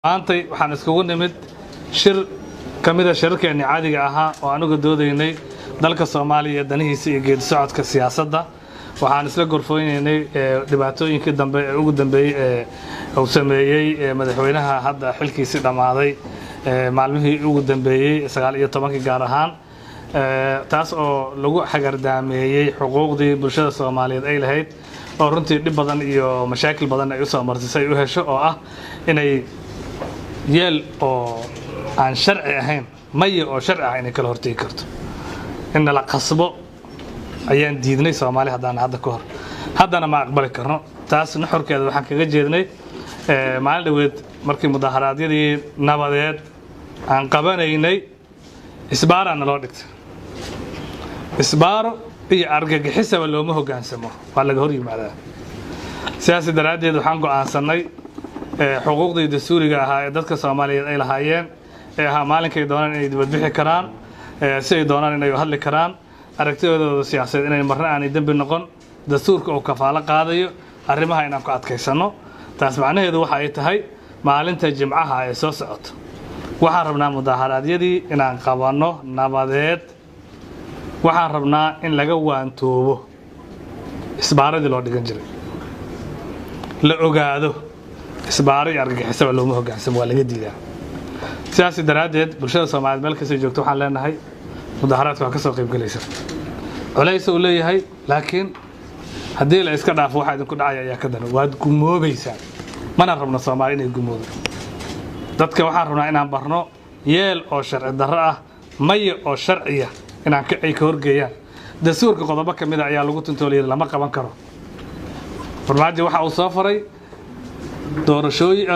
maantay waxaan iskugu nimid shir kamida shirarkeena caadiga ahaa oo anugu doodaynay dalka Soomaaliya danihiisa iyo geedi socodka siyaasadda waxaan isla gorfooynaynay dhibaatooyinkii dambe ee ugu dambeeyay uu sameeyay madaxweynaha hadda xilkiisa dhamaaday maalmihii ugu dambeeyay 19 gaar ahaan taas oo lagu xagardaameeyay xuquuqdii bulshada Soomaaliyeed ay lahayd oo runtii dhib badan iyo mashaakil badan ay u soo marsisay u hesho oo ah inay yeel oo aan sharci ahayn maye oo sharci ah inay kala hortay karto in la qasbo ayaan diidnay Soomaali hadaan hadda ka hor haddana ma aqbali karno taas nuxurkeeda waxaan kaga jeednay maalin dhaweed markii mudaharaadyadii nabadeed aan qabanaynay isbaarana loo dhigtay isbaaro iyo argagixisaba looma hogaansamo waa laga hor yimaadaa siyaasi daraadeed waxaan go'aansanay xuquuqdii dastuuriga ahaa ee dadka Soomaaliyeed ay lahaayeen ee ahaa maalinkay doonaan inay dibad bixi karaan si ay doonaan inay hadli karaan aragtidooda siyaasadeed inay marna aanay dambi noqon dastuurka oo kafaalo qaadayo arrimaha inaan ku adkaysano taas macnaheedu waxa ay tahay maalinta Jimcaha ee soo socota waxaan rabnaa mudaharaadyadii inaan qabano nabadeed waxaan rabnaa in laga waantoobo isbaaradii loo dhigan jiray la ogaado isbaaro iyo argagixisaba looma hogaansamo waa laga diidaa siyaasi daraadeed bulshada Soomaaliyeed meel kasta joogto waxaan leenahay mudaharaadka waa ka soo qayb galaysa culays uu leeyahay laakiin haddii la iska dhaafo waxa idinku dhacaya ayaa ka daran waad gumoobaysaa mana rabno Soomaali inay gumoodo dadka waxaan rabnaa inaan barno yeel oo sharci darro ah maye oo sharciya inaan ay ka horgeeyaan dastuurka qodobo kamid ah ayaa lagu tuntooliyay lama qaban karo farmaajo waxa uu soo faray doorashooyin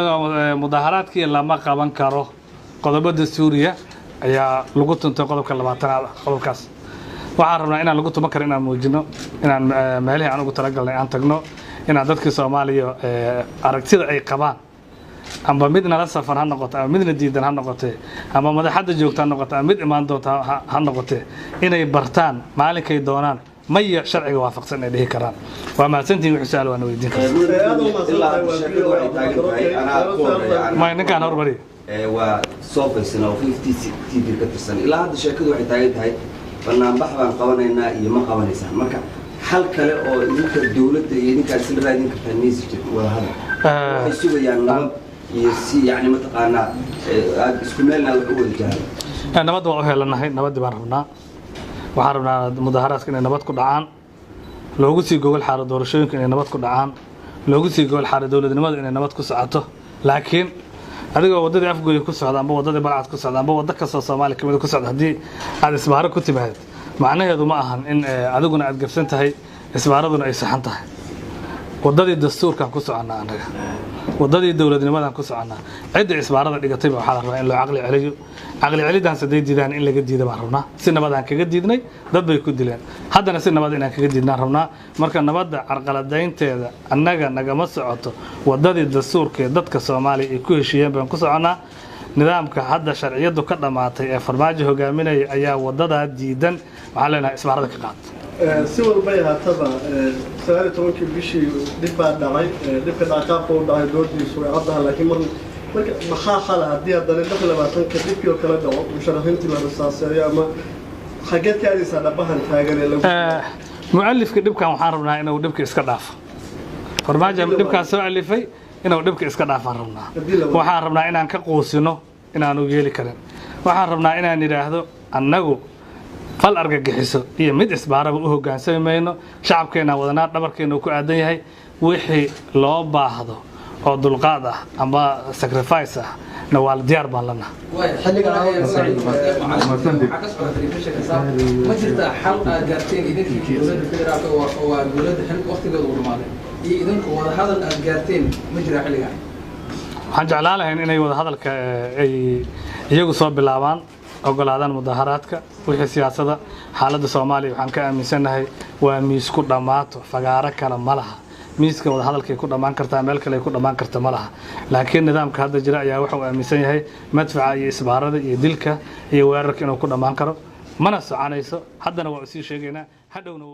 mudaharaadkii lama qaban karo qodobo dastuuriya ayaa lagu tuntay qodobka 20aad qodobkaas waxaan rabnaa inaan lagu tuman karo inaan muujino inaan meelaha aan ugu talagalnay aan tagno inaan dadka Soomaaliya aragtida ay qabaan amba midna la safar ha noqoto ama midna diidan ha noqoto ama madaxda joogta ha noqoto ama mid imaan doonta ha noqoto inay bartaan maalinkay doonaan maya sharciga waafaqsan ay dhihi karaan waa maasantiin wixii su'aal waan weydiin karaa ma ninkaan horbari waa soo faysana oo 50 TV ka tirsan ilaa hadda sheekadu waxay taagan tahay barnaamij baan qabanaynaa iyo ma qabanaysaan marka hal kale oo idinka dawladda iyo idinka isla raadin kartaan message wada hadal waxay sugayaan nabad iyo si yani mataqaana isku meelna wax u wada jahal nabad waa u helanahay nabad baan rabnaa waxaan rabnaa mudaharaadka inay nabad ku dhacaan loogu sii gogol xaaro doorashooyinka inay nabad ku dhacaan loogu sii gogol xaaro dawladnimada inay nabad ku socoto laakiin adigoo wadada afgooy ku socda amba wadada balcad ku socda amba wadada kasta Soomaaliya kamid ku socda hadii aad isbaaro ku timaad macnaheedu ma ahan in adiguna aad gabsan tahay isbaaraduna ay saxan tahay wadadii dastuurka ku soconaa anaga wadadii dawladnimada ku soconaa cid isbaarada dhigatay waxa la rabaa in loo aqli celidan saday diidaan in laga diido baan rabnaa si nabad aan kaga diidnay dad bay ku dileen haddana si nabad inaan kaga diidnaan rabnaa marka nabadda carqaladeynteeda annaga nagama socoto wadadii dastuurka dadka Soomaaliya ay ku heshiiyeen baan ku soconaa nidaamka hadda sharciyadu ka dhamaatay ee farmaajo hogaaminaya ayaa wadada diidan waxaan leenahay isbaarada ka qaad si walba haataba 19 bishii dib baa dhacay dibka dhaqaaqo u dhacay doodiisu way caddahay laakiin marka maxaa xal hadii aad dalin 20 ka dibkii kala dhaco musharaxiintii la rasaaseeyo ama xageed ka aadaysa dhabahan taagan ee lagu mu'allifka dibkan waxaan rabnaa inuu dibka iska dhaafo farmaajo dibkan soo alifay inuu dibka iska dhaafan rabnaa waxaan rabnaa inaan ka qoosino inaanu yeeli karin waxaan rabnaa inaan yiraahdo annagu fal argagixiso iyo mid isbaaraba u hoggaansamayno shacabkeena wadanaa dhabarkeena ku aadan yahay wixii loo baahdo oo dulqaad ah ama sacrifice ah nawaal diyaar baan lana xilliga ma jirta xal aad gaarteen idinka dawladda federaalka oo dawladda xilka waqtigeeda u dhamaaday iyo idinku wada hadal aad gaarteen ma jira xilliga waxaan jeclaan lahayn inay wada hadalka ay iyagu soo bilaabaan ogolaadaan mudaharaadka wixii siyaasadda xaaladda Soomaaliya waxaan ka aaminsanahay waa miis ku dhamaato fagaaro kala malaha miiska wada hadalkay ku dhamaan kartaa meel kale ay ku dhamaan kartaa malaha laakiin nidaamka hadda jira ayaa waxa uu aaminsan yahay madfaca iyo isbaarada iyo dilka iyo weerarka inuu ku dhamaan karo mana soconayso haddana waa sii sheegaynaa hadhowna